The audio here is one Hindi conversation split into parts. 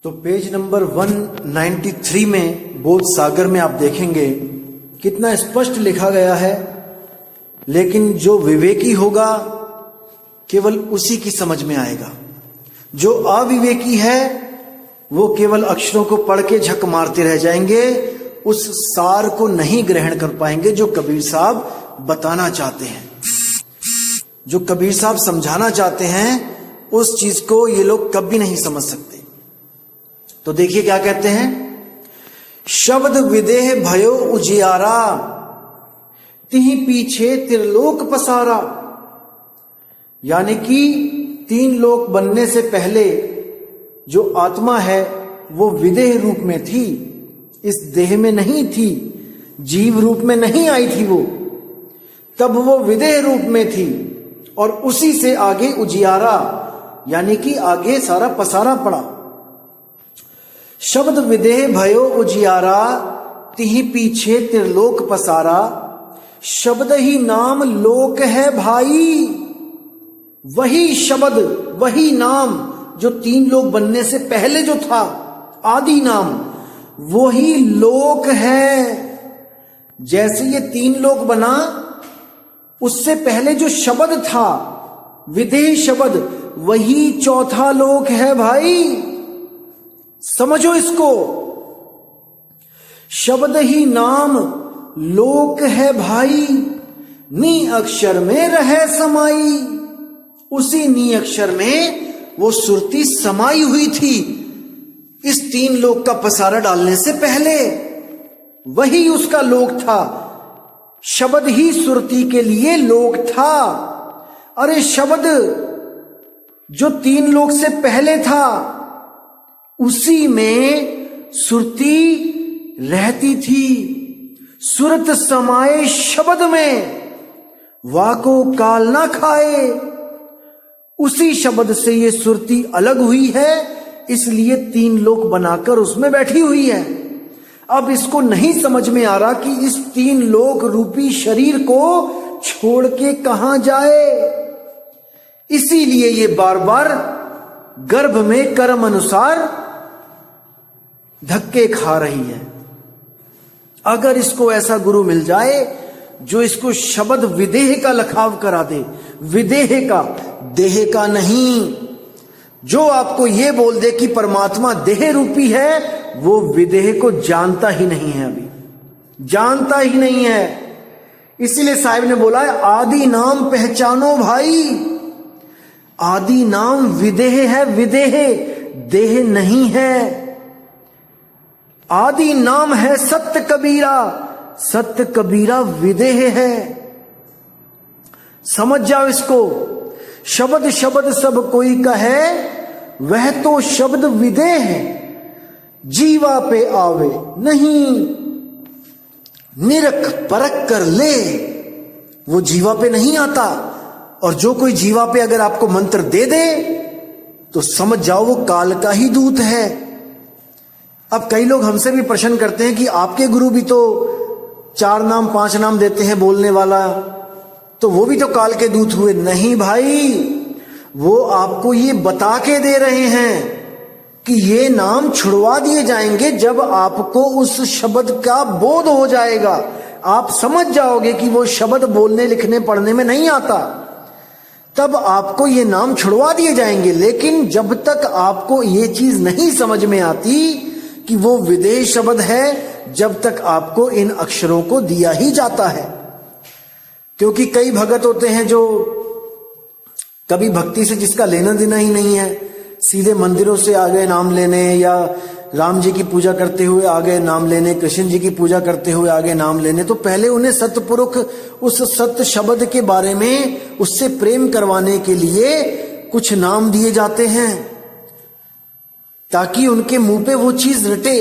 तो पेज नंबर 193 में बोध सागर में आप देखेंगे कितना स्पष्ट लिखा गया है, लेकिन जो विवेकी होगा केवल उसी की समझ में आएगा। जो अविवेकी है वो केवल अक्षरों को पढ़ के झक मारते रह जाएंगे, उस सार को नहीं ग्रहण कर पाएंगे जो कबीर साहब बताना चाहते हैं, जो कबीर साहब समझाना चाहते हैं। उस चीज को ये लोग कभी नहीं समझ सकते। तो देखिए क्या कहते हैं, शब्द विदेह भयो उजियारा, तिहि पीछे त्रिलोक पसारा। यानी कि 3 लोक बनने से पहले जो आत्मा है वो विदेह रूप में थी, इस देह में नहीं थी, जीव रूप में नहीं आई थी वो, तब वो विदेह रूप में थी। और उसी से आगे उजियारा यानी कि आगे सारा पसारा पड़ा। शब्द विदेह भयो उजियारा, तिहि पीछे त्रिलोक पसारा। शब्द ही नाम लोक है भाई, वही शब्द वही नाम जो 3 लोक बनने से पहले जो था आदि नाम, वही लोक है। जैसे ये 3 लोक बना, उससे पहले जो शब्द था विदेह शब्द, वही चौथा लोक है भाई, समझो इसको। शब्द ही नाम लोक है भाई, नी अक्षर में रहे समाई। उसी नी अक्षर में वो सुरती समाई हुई थी इस 3 लोक का पसारा डालने से पहले, वही उसका लोक था। शब्द ही सुरती के लिए लोक था। अरे शब्द जो 3 लोक से पहले था उसी में सुरती रहती थी। सुरत समाये शब्द में, वाको काल ना खाए। उसी शब्द से ये सुरती अलग हुई है, इसलिए 3 लोक बनाकर उसमें बैठी हुई है। अब इसको नहीं समझ में आ रहा कि इस 3 लोक रूपी शरीर को छोड़ के कहां जाए, इसीलिए ये बार बार गर्भ में कर्म अनुसार धक्के खा रही है। अगर इसको ऐसा गुरु मिल जाए जो इसको शब्द विदेह का लखाव करा दे, विदेह का, देह का नहीं, जो आपको यह बोल दे कि परमात्मा देह रूपी है, वो विदेह को जानता ही नहीं है, अभी जानता ही नहीं है। इसीलिए साहिब ने बोला है आदि नाम पहचानो भाई। आदि नाम विदेह है, विदेह देह नहीं है। आदि नाम है सत्य कबीरा, सत्य कबीरा विदेह है। समझ जाओ इसको। शब्द शब्द सब कोई कहे, वह तो शब्द विदेह है। जीवा पे आवे नहीं, निरख परख कर ले। वो जीवा पे नहीं आता, और जो कोई जीवा पे अगर आपको मंत्र दे दे तो समझ जाओ वो काल का ही दूत है। अब कई लोग हमसे भी प्रश्न करते हैं कि आपके गुरु भी तो 4 नाम 5 नाम देते हैं बोलने वाला, तो वो भी तो काल के दूत हुए। नहीं भाई, वो आपको ये बता के दे रहे हैं कि ये नाम छुड़वा दिए जाएंगे जब आपको उस शब्द का बोध हो जाएगा। आप समझ जाओगे कि वो शब्द बोलने लिखने पढ़ने में नहीं आता, तब आपको ये नाम छुड़वा दिए जाएंगे। लेकिन जब तक आपको ये चीज नहीं समझ में आती कि वो विदेह शब्द है, जब तक आपको इन अक्षरों को दिया ही जाता है। क्योंकि कई भगत होते हैं जो कभी भक्ति से जिसका लेना देना ही नहीं है, सीधे मंदिरों से आ गए नाम लेने, या राम जी की पूजा करते हुए आ गए नाम लेने, कृष्ण जी की पूजा करते हुए आ गए नाम लेने। तो पहले उन्हें सतपुरुष उस सत्य शब्द के बारे में उससे प्रेम करवाने के लिए कुछ नाम दिए जाते हैं, ताकि उनके मुंह पे वो चीज रटे,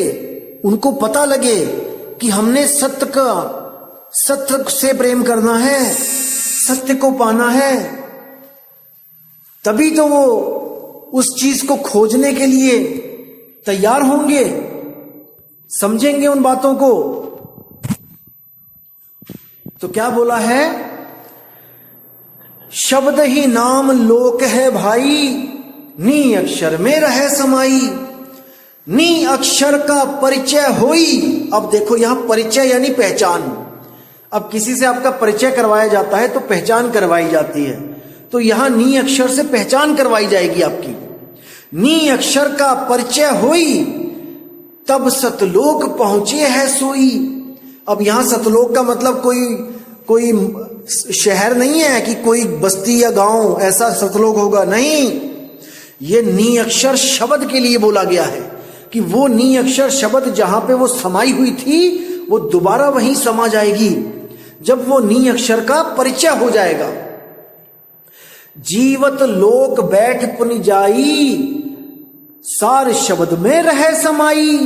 उनको पता लगे कि हमने सत्य का, सत्य से प्रेम करना है, सत्य को पाना है। तभी तो वो उस चीज को खोजने के लिए तैयार होंगे, समझेंगे उन बातों को। तो क्या बोला है, शब्द ही नाम लोक है भाई, नी अक्षर में रहे समाई। नी अक्षर का परिचय होई। अब देखो यहां परिचय यानी पहचान। अब किसी से आपका परिचय करवाया जाता है तो पहचान करवाई जाती है, तो यहां नी अक्षर से पहचान करवाई जाएगी आपकी। नी अक्षर का परिचय होई, तब सतलोक पहुंचे है सोई। अब यहां सतलोक का मतलब कोई शहर नहीं है कि कोई बस्ती या गांव ऐसा सतलोक होगा, नहीं। ये नी अक्षर शब्द के लिए बोला गया है कि वो नी अक्षर शब्द जहां पे वो समाई हुई थी वो दोबारा वहीं समा जाएगी जब वो नी अक्षर का परिचय हो जाएगा। जीवत लोक बैठ पुनि जाई, सार शब्द में रह समाई।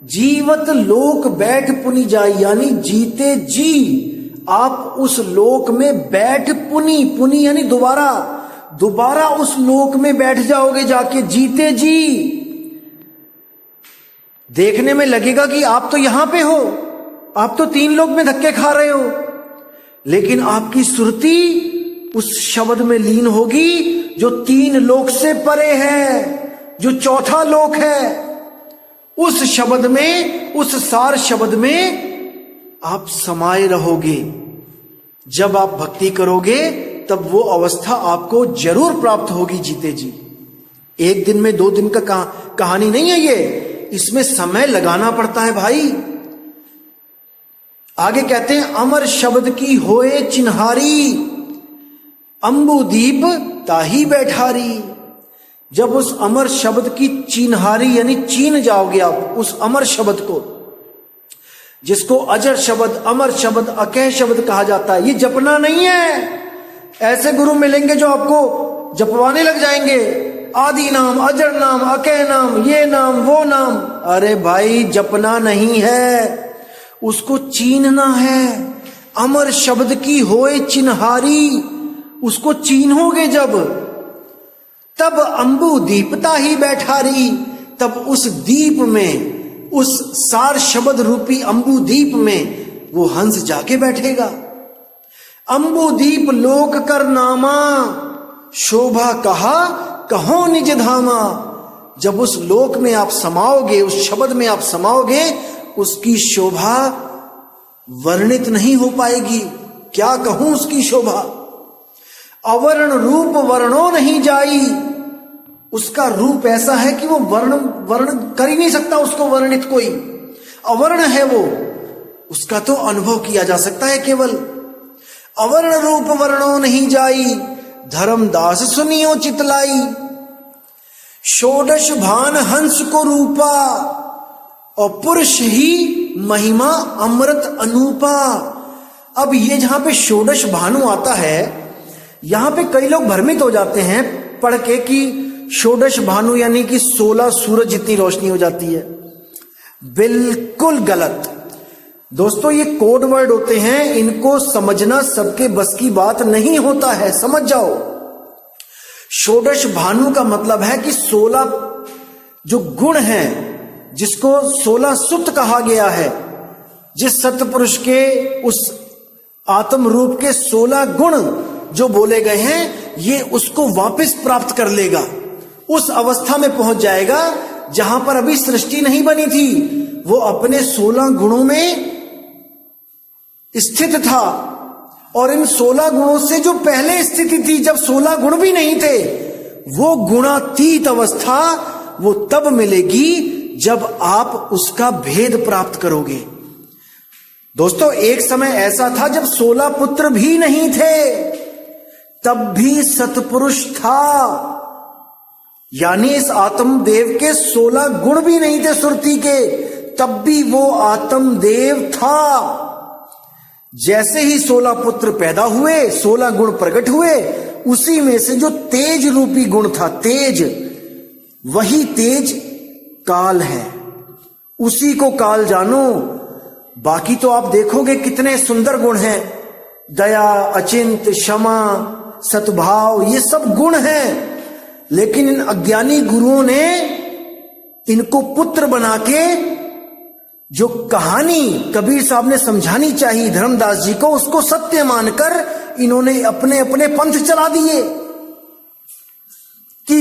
जीवत लोक बैठ पुनि जाई यानी जीते जी आप उस लोक में बैठ पुनि यानी दोबारा उस लोक में बैठ जाओगे जाके जीते जी। देखने में लगेगा कि आप तो यहां पे हो, आप तो 3 लोक में धक्के खा रहे हो, लेकिन आपकी सुरती उस शब्द में लीन होगी जो 3 लोक से परे है, जो चौथा लोक है। उस शब्द में, उस सार शब्द में आप समाये रहोगे। जब आप भक्ति करोगे तब वो अवस्था आपको जरूर प्राप्त होगी जीते जी। 1 दिन में 2 दिन का कहानी नहीं है ये, इसमें समय लगाना पड़ता है भाई। आगे कहते हैं अमर शब्द की होए चिन्हारी, अंबुदीप ताही बैठारी। जब उस अमर शब्द की चिन्हारी यानी चीन जाओगे आप उस अमर शब्द को, जिसको अजर शब्द, अमर शब्द, अकह शब्द कहा जाता है, ये जपना नहीं है। ऐसे गुरु मिलेंगे जो आपको जपवाने लग जाएंगे, आदि नाम, अजर नाम, अकह नाम, ये नाम, वो नाम। अरे भाई जपना नहीं है, उसको चीनना है। अमर शब्द की होए चिन्हारी, उसको चीनोगे जब, तब अंबु दीपता ही बैठारी। तब उस दीप में, उस सार शब्द रूपी अंबु दीप में वो हंस जाके बैठेगा। अंबु दीप लोक कर नामा, शोभा कहा कहो निज धामा। जब उस लोक में आप समाओगे, उस शब्द में आप समाओगे, उसकी शोभा वर्णित नहीं हो पाएगी। क्या कहूं उसकी शोभा। अवर्ण रूप वर्णो नहीं जाई, उसका रूप ऐसा है कि वो वर्ण कर ही नहीं सकता उसको वर्णित कोई। अवर्ण है वो, उसका तो अनुभव किया जा सकता है केवल। अवर्ण रूप वर्णो नहीं जाई, धर्मदास सुनियो चितलाई। षोडश भान हंस को रूपा, और पुरुष ही महिमा अमृत अनूपा। अब ये जहां पे षोडश भानु आता है, यहां पे कई लोग भ्रमित हो जाते हैं पढ़ के कि षोडश भानु यानी कि 16 सूरज जितनी रोशनी हो जाती है। बिल्कुल गलत दोस्तों, ये कोड वर्ड होते हैं, इनको समझना सबके बस की बात नहीं होता है, समझ जाओ। षोडश भानु का मतलब है कि 16 जो गुण हैं, जिसको 16 सुत कहा गया है, जिस सतपुरुष के उस आत्म रूप के 16 गुण जो बोले गए हैं, ये उसको वापस प्राप्त कर लेगा। उस अवस्था में पहुंच जाएगा जहां पर अभी सृष्टि नहीं बनी थी। वो अपने 16 गुणों में स्थित था, और इन 16 गुणों से जो पहले स्थिति थी, जब 16 गुण भी नहीं थे, वो गुणातीत अवस्था वो तब मिलेगी जब आप उसका भेद प्राप्त करोगे। दोस्तों, एक समय ऐसा था जब 16 पुत्र भी नहीं थे, तब भी सतपुरुष था। यानी इस आत्मदेव के 16 गुण भी नहीं थे सुरती के, तब भी वो आत्मदेव था। जैसे ही 16 पुत्र पैदा हुए, 16 गुण प्रकट हुए, उसी में से जो तेज रूपी गुण था, तेज, वही तेज काल है। उसी को काल जानो। बाकी तो आप देखोगे कितने सुंदर गुण हैं, दया, अचिंत, क्षमा, सद्भाव, ये सब गुण हैं। लेकिन इन अज्ञानी गुरुओं ने इनको पुत्र बना के, जो कहानी कबीर साहब ने समझानी चाहिए धर्मदास जी को, उसको सत्य मानकर इन्होंने अपने अपने पंथ चला दिए कि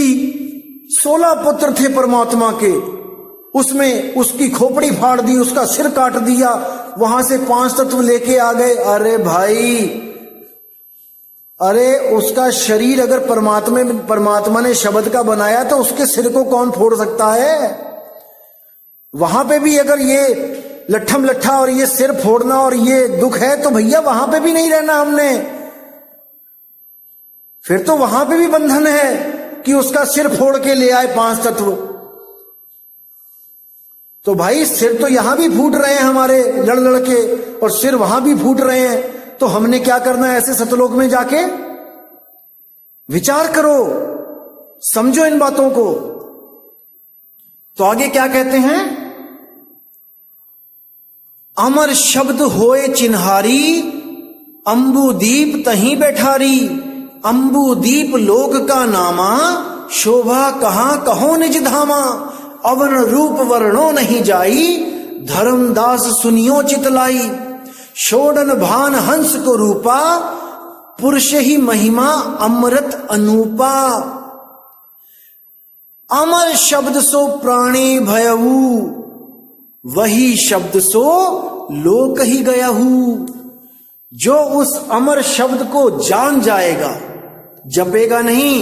16 पुत्र थे परमात्मा के, उसमें उसकी खोपड़ी फाड़ दी, उसका सिर काट दिया, वहां से 5 तत्व लेके आ गए। अरे भाई, अरे उसका शरीर अगर परमात्मा ने शब्द का बनाया तो उसके सिर को कौन फोड़ सकता है? वहां पे भी अगर ये लट्ठम लट्ठा और ये सिर फोड़ना और ये दुख है तो भैया वहां पे भी नहीं रहना हमने। फिर तो वहां पे भी बंधन है कि उसका सिर फोड़ के ले आए 5 तत्व। तो भाई सिर तो यहां भी फूट रहे हैं हमारे लड़ लड़ के, और सिर वहां भी फूट रहे हैं। तो हमने क्या करना है ऐसे सतलोक में जाके? विचार करो, समझो इन बातों को। तो आगे क्या कहते हैं? अमर शब्द होए चिन्हारी, अंबुदीप तहीं बैठारी। अंबुदीप लोक का नामा, शोभा कहां कहो निज धामा। अवन रूप वर्णो नहीं जाई, धर्मदास सुनियो चितलाई। शोडन भान हंस को रूपा, पुरुष ही महिमा अमृत अनूपा। अमर शब्द सो प्राणी भयऊ, वही शब्द सो लोक ही गयहू। जो उस अमर शब्द को जान जाएगा, जपेगा नहीं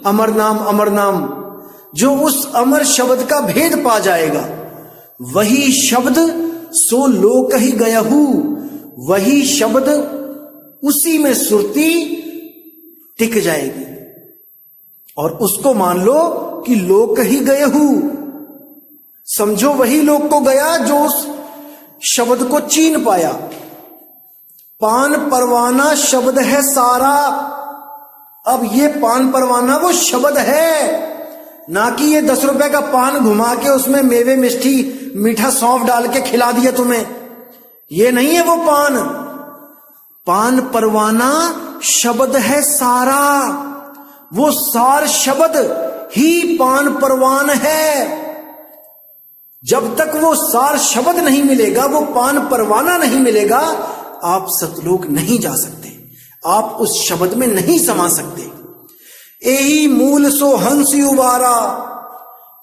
अमर नाम, जो उस अमर शब्द का भेद पा जाएगा, वही शब्द सो लोक ही गयहू। वही शब्द, उसी में सुरती टिक जाएगी और उसको मान लो कि लोक ही गयहू। समझो वही लोक को गया जो उस शब्द को चीन पाया। पान परवाना शब्द है सारा। अब ये पान परवाना वो शब्द है, ना कि ये 10 रुपए का पान घुमा के उसमें मेवे मिष्टी मीठा सौंफ डाल के खिला दिया तुम्हें। ये नहीं है वो पान। पान परवाना शब्द है सारा, वो सार शब्द ही पान परवान है। जब तक वो सार शब्द नहीं मिलेगा, वो पान परवाना नहीं मिलेगा, आप सतलोक नहीं जा सकते, आप उस शब्द में नहीं समा सकते। यही मूल सो हंस उबारा,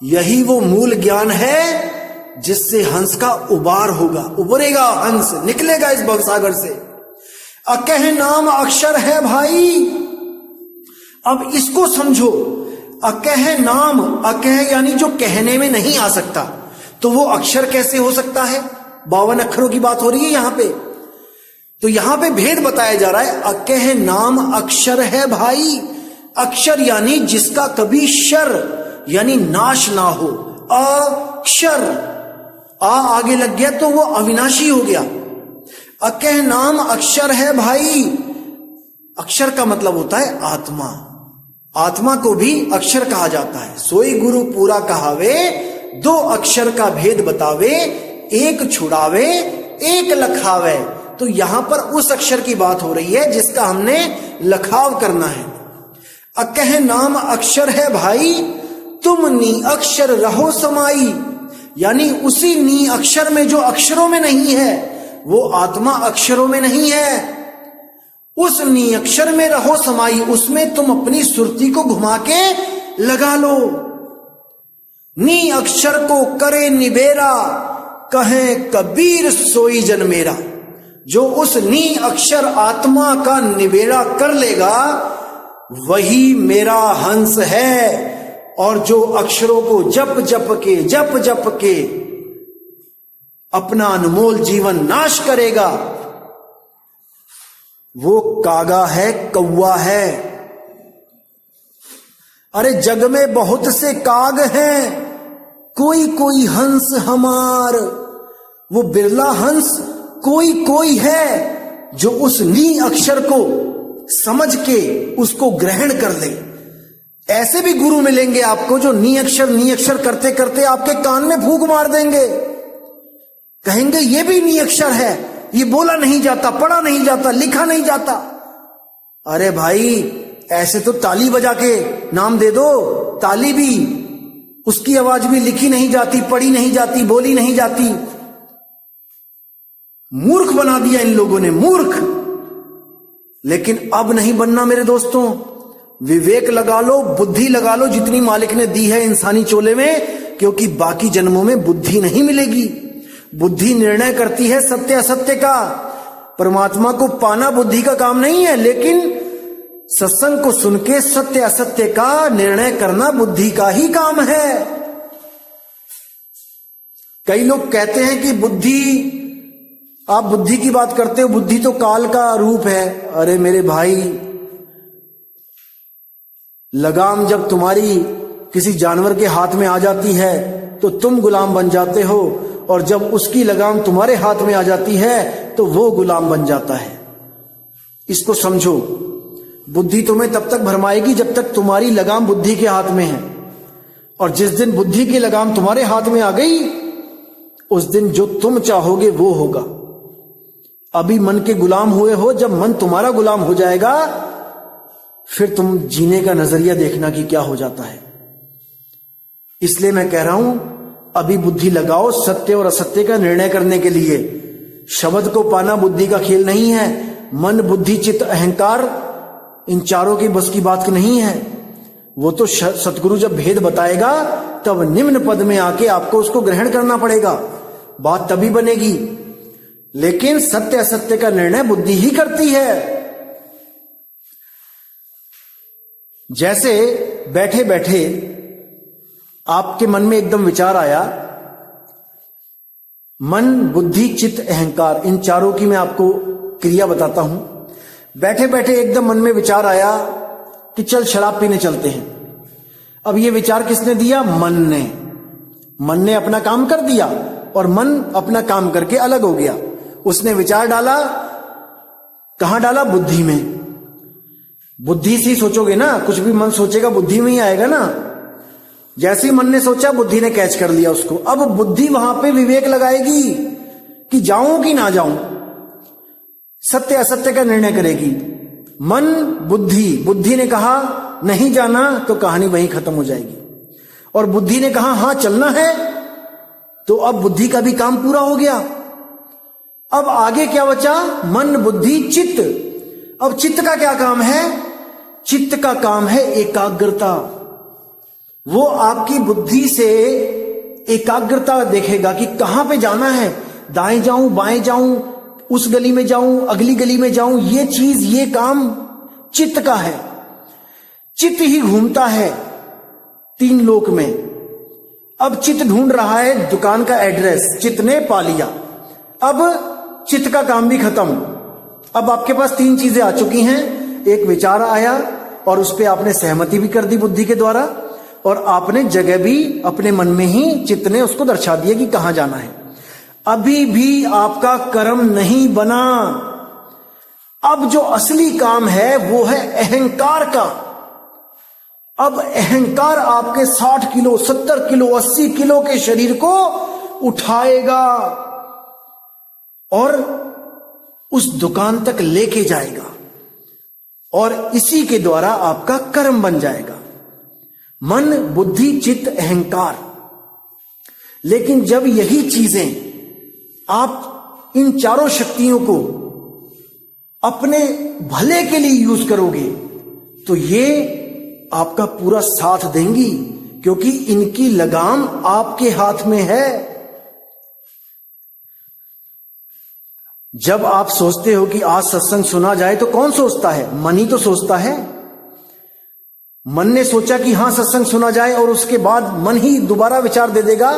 यही वो मूल ज्ञान है जिससे हंस का उबार होगा, उबरेगा हंस, निकलेगा इस भवसागर से। अकह नाम अक्षर है भाई। अब इसको समझो, अकह नाम, अकह यानी जो कहने में नहीं आ सकता, तो वो अक्षर कैसे हो सकता है? 52 अक्षरों की बात हो रही है यहां पे। तो यहां पे भेद बताया जा रहा है। अकह नाम अक्षर है भाई। अक्षर यानी जिसका कभी शर यानी नाश ना हो। अक्षर, आ आगे लग गया तो वो अविनाशी हो गया। अकह नाम अक्षर है भाई। अक्षर का मतलब होता है आत्मा। आत्मा को भी अक्षर कहा जाता है। सोई गुरु पूरा कहावे, 2 अक्षर का भेद बतावे, एक छुड़ावे एक लखावे। तो यहां पर उस अक्षर की बात हो रही है जिसका हमने लखाव करना है। अकह नाम अक्षर है भाई, तुम नी अक्षर रहो समाई। यानी उसी नी अक्षर में जो अक्षरों में नहीं है, वो आत्मा अक्षरों में नहीं है, उस नी अक्षर में रहो समाई। उसमें तुम अपनी सुरती को घुमा के लगा लो। नी अक्षर को करे निबेरा, कहे कबीर सोई जन मेरा। जो उस नी अक्षर आत्मा का निबेड़ा कर लेगा, वही मेरा हंस है। और जो अक्षरों को जप जप के अपना अनमोल जीवन नाश करेगा, वो कागा है, कौवा है। अरे जग में बहुत से काग हैं, कोई कोई हंस हमार। वो बिरला हंस कोई कोई है जो उस नी अक्षर को समझ के उसको ग्रहण कर ले। ऐसे भी गुरु मिलेंगे आपको जो नी अक्षर करते करते आपके कान में फूंक मार देंगे। कहेंगे ये भी नी अक्षर है, ये बोला नहीं जाता, पढ़ा नहीं जाता, लिखा नहीं जाता। अरे भाई, ऐसे तो ताली बजा के नाम दे दो। ताली भी, उसकी आवाज भी लिखी नहीं जाती, पढ़ी नहीं जाती, बोली नहीं जाती। मूर्ख बना दिया इन लोगों ने, मूर्ख। लेकिन अब नहीं बनना मेरे दोस्तों। विवेक लगा लो, बुद्धि लगा लो, जितनी मालिक ने दी है इंसानी चोले में, क्योंकि बाकी जन्मों में बुद्धि नहीं मिलेगी। बुद्धि निर्णय करती है सत्य असत्य का। परमात्मा को पाना बुद्धि का काम नहीं है, लेकिन सत्संग को सुन के सत्य असत्य का निर्णय करना बुद्धि का ही काम है। कई लोग कहते हैं कि बुद्धि, आप बुद्धि की बात करते हो, बुद्धि तो काल का रूप है। अरे मेरे भाई, लगाम जब तुम्हारी किसी जानवर के हाथ में आ जाती है तो तुम गुलाम बन जाते हो, और जब उसकी लगाम तुम्हारे हाथ में आ जाती है तो वो गुलाम बन जाता है। इसको समझो। बुद्धि तुम्हें तब तक भरमाएगी जब तक तुम्हारी लगाम बुद्धि के हाथ में है, और जिस दिन बुद्धि की लगाम तुम्हारे हाथ में आ गई, उस दिन जो तुम चाहोगे वो होगा। अभी मन के गुलाम हुए हो, जब मन तुम्हारा गुलाम हो जाएगा फिर तुम जीने का नजरिया देखना कि क्या हो जाता है। इसलिए मैं कह रहा हूं, अभी बुद्धि लगाओ सत्य और असत्य का निर्णय करने के लिए। शब्द को पाना बुद्धि का खेल नहीं है। मन, बुद्धि, चित्त, अहंकार, इन चारों की बस की बात नहीं है। वो तो सतगुरु जब भेद बताएगा तब निम्न पद में आके आपको उसको ग्रहण करना पड़ेगा, बात तभी बनेगी। लेकिन सत्य असत्य का निर्णय बुद्धि ही करती है। जैसे बैठे बैठे आपके मन में एकदम विचार आया, मन, बुद्धि, चित्त, अहंकार, इन चारों की मैं आपको क्रिया बताता हूं। बैठे बैठे एकदम मन में विचार आया कि चल शराब पीने चलते हैं। अब ये विचार किसने दिया? मन ने। मन ने अपना काम कर दिया और मन अपना काम करके अलग हो गया। उसने विचार डाला, कहां डाला? बुद्धि में। बुद्धि से ही सोचोगे ना, कुछ भी मन सोचेगा बुद्धि में ही आएगा ना। जैसे ही मन ने सोचा, बुद्धि ने कैच कर लिया उसको। अब बुद्धि वहां पे विवेक लगाएगी कि जाऊं कि ना जाऊं, सत्य असत्य का निर्णय करेगी। मन, बुद्धि ने कहा नहीं जाना, तो कहानी वहीं खत्म हो जाएगी। और बुद्धि ने कहा हां चलना है, तो अब बुद्धि का भी काम पूरा हो गया। अब आगे क्या बचा? मन, बुद्धि, चित्त। अब चित्त का क्या काम है? चित्त का काम है एकाग्रता। वो आपकी बुद्धि से एकाग्रता देखेगा कि कहां पे जाना है, दाएं जाऊं, बाएं जाऊं, उस गली में जाऊं, अगली गली में जाऊं। ये चीज, ये काम चित्त का है। चित्त ही घूमता है 3 लोक में। अब चित्त ढूंढ रहा है दुकान का एड्रेस, चित्त ने पा लिया। अब चित्त का काम भी खत्म। अब आपके पास 3 चीजें आ चुकी हैं। एक विचार आया और उस पर आपने सहमति भी कर दी बुद्धि के द्वारा, और आपने जगह भी अपने मन में ही, चित्त ने उसको दर्शा दिया कि कहां जाना है। अभी भी आपका कर्म नहीं बना। अब जो असली काम है वो है अहंकार का। अब अहंकार आपके 60 किलो, 70 किलो, 80 किलो के शरीर को उठाएगा और उस दुकान तक लेके जाएगा, और इसी के द्वारा आपका कर्म बन जाएगा। मन, बुद्धि, चित्त, अहंकार। लेकिन जब यही चीजें, आप इन चारों शक्तियों को अपने भले के लिए यूज करोगे तो ये आपका पूरा साथ देंगी, क्योंकि इनकी लगाम आपके हाथ में है। जब आप सोचते हो कि आज सत्संग सुना जाए तो कौन सोचता है? मन ही तो सोचता है। मन ने सोचा कि हां सत्संग सुना जाए, और उसके बाद मन ही दोबारा विचार दे देगा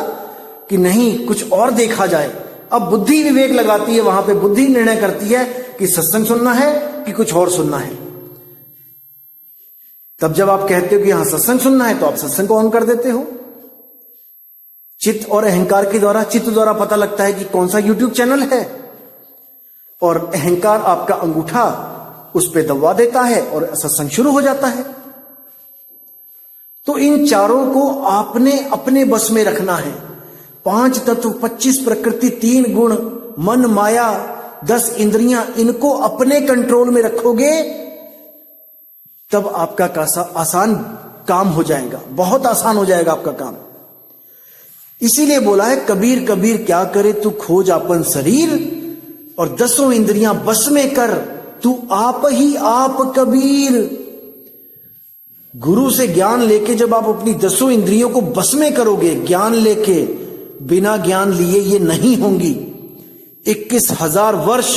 कि नहीं, कुछ और देखा जाए। अब बुद्धि विवेक लगाती है, वहां पे बुद्धि निर्णय करती है कि सत्संग सुनना है कि कुछ और सुनना है। तब जब आप कहते हो कि हां सत्संग सुनना है, तो आप सत्संग को ऑन कर देते हो। चित्त और अहंकार के द्वारा, चित्त द्वारा पता लगता है कि कौन सा यूट्यूब चैनल है, और अहंकार आपका अंगूठा उस पर दबा देता है और सत्संग शुरू हो जाता है। तो इन चारों को आपने अपने बस में रखना है। 5 तत्व, 25 प्रकृति, 3 गुण, मन, माया, 10 इंद्रियां, इनको अपने कंट्रोल में रखोगे तब आपका आसान काम हो जाएगा, बहुत आसान हो जाएगा आपका काम। इसीलिए बोला है कबीर कबीर क्या करे तू खोज आपन शरीर, और 10 इंद्रियां बस में कर तू आप ही आप कबीर। गुरु से ज्ञान लेके जब आप अपनी 10 इंद्रियों को बस में करोगे, ज्ञान लेके, बिना ज्ञान लिए ये नहीं होंगी। 21,000 वर्ष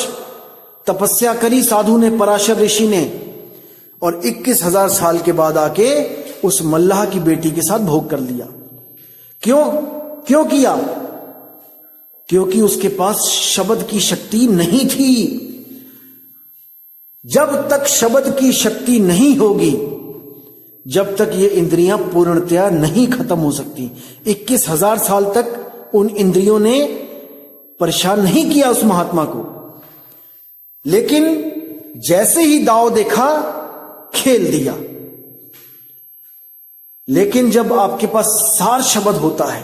तपस्या करी साधु ने, पराशर ऋषि ने, और 21,000 साल के बाद आके उस मल्लाह की बेटी के साथ भोग कर लिया। क्यों किया? क्योंकि उसके पास शब्द की शक्ति नहीं थी। जब तक शब्द की शक्ति नहीं होगी, जब तक ये इंद्रियां पूर्णतया नहीं खत्म हो सकती। 21,000 साल तक उन इंद्रियों ने परेशान नहीं किया उस महात्मा को, लेकिन जैसे ही दांव देखा, खेल दिया। लेकिन जब आपके पास सार शब्द होता है,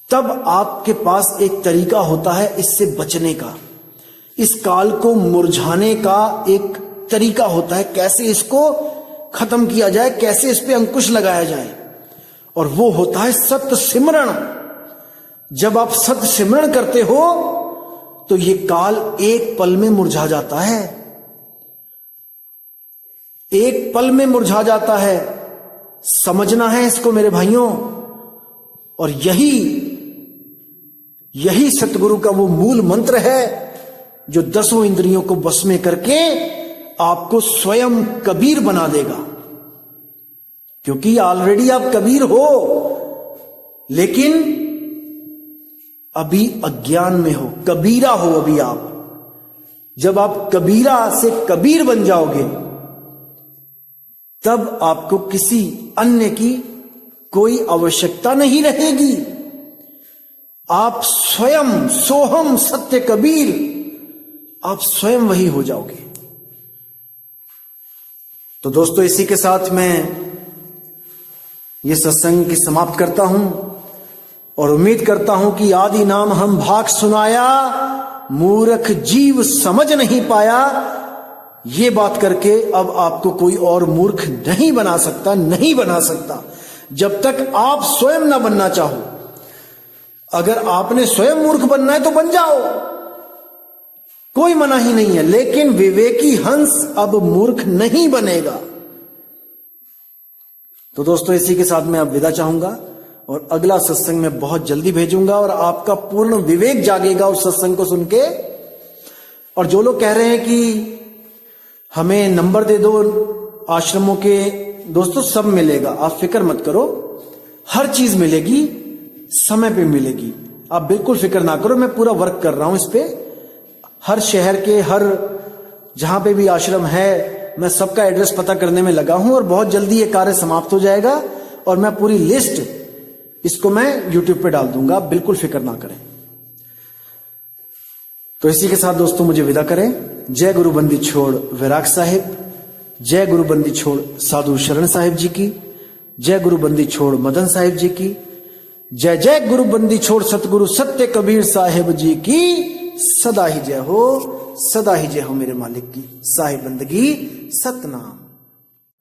तब आपके पास एक तरीका होता है इससे बचने का, इस काल को मुरझाने का एक तरीका होता है, कैसे इसको खत्म किया जाए, कैसे इस पे अंकुश लगाया जाए, और वो होता है सत्य सिमरण। जब आप सत्य सिमरण करते हो तो ये काल एक पल में मुरझा जाता है, एक पल में मुरझा जाता है। समझना है इसको मेरे भाइयों, और यही सतगुरु का वो मूल मंत्र है जो 10 इंद्रियों को बस में करके आपको स्वयं कबीर बना देगा। क्योंकि ऑलरेडी आप कबीर हो, लेकिन अभी अज्ञान में हो, कबीरा हो अभी आप। जब आप कबीरा से कबीर बन जाओगे, तब आपको किसी अन्य की कोई आवश्यकता नहीं रहेगी। आप स्वयं सोहम सत्य कबीर, आप स्वयं वही हो जाओगे। तो दोस्तों, इसी के साथ मैं ये सत्संग की समाप्त करता हूं, और उम्मीद करता हूं कि आदि नाम हम भाग सुनाया, मूर्ख जीव समझ नहीं पाया। ये बात करके अब आपको कोई और मूर्ख नहीं बना सकता, जब तक आप स्वयं ना बनना चाहो। अगर आपने स्वयं मूर्ख बनना है तो बन जाओ, कोई मना ही नहीं है, लेकिन विवेकी हंस अब मूर्ख नहीं बनेगा। तो दोस्तों, इसी के साथ मैं अब विदा चाहूंगा, और अगला सत्संग मैं बहुत जल्दी भेजूंगा, और आपका पूर्ण विवेक जागेगा उस सत्संग को सुन के। और जो लोग कह रहे हैं कि हमें नंबर दे दो आश्रमों के, दोस्तों सब मिलेगा, आप फिक्र मत करो, हर चीज मिलेगी, समय पे मिलेगी, आप बिल्कुल फिक्र ना करो। मैं पूरा वर्क कर रहा हूं इस पे, हर शहर के, हर जहां पे भी आश्रम है, मैं सबका एड्रेस पता करने में लगा हूं, और बहुत जल्दी ये कार्य समाप्त हो जाएगा, और मैं पूरी लिस्ट इसको मैं यूट्यूब पे डाल दूंगा, आप बिल्कुल फिक्र ना करें। तो इसी के साथ दोस्तों मुझे विदा करें। जय गुरु बंदी छोड़ विराग साहिब, जय गुरु बंदी छोड़ साधु शरण साहिब जी की, जय गुरु बंदी छोड़ मदन साहिब जी की, जय जय गुरु बंदी छोड़ सतगुरु सत्य कबीर साहिब जी की सदा ही जय हो, सदा ही जय हो मेरे मालिक की। साहिब बंदगी सतनाम।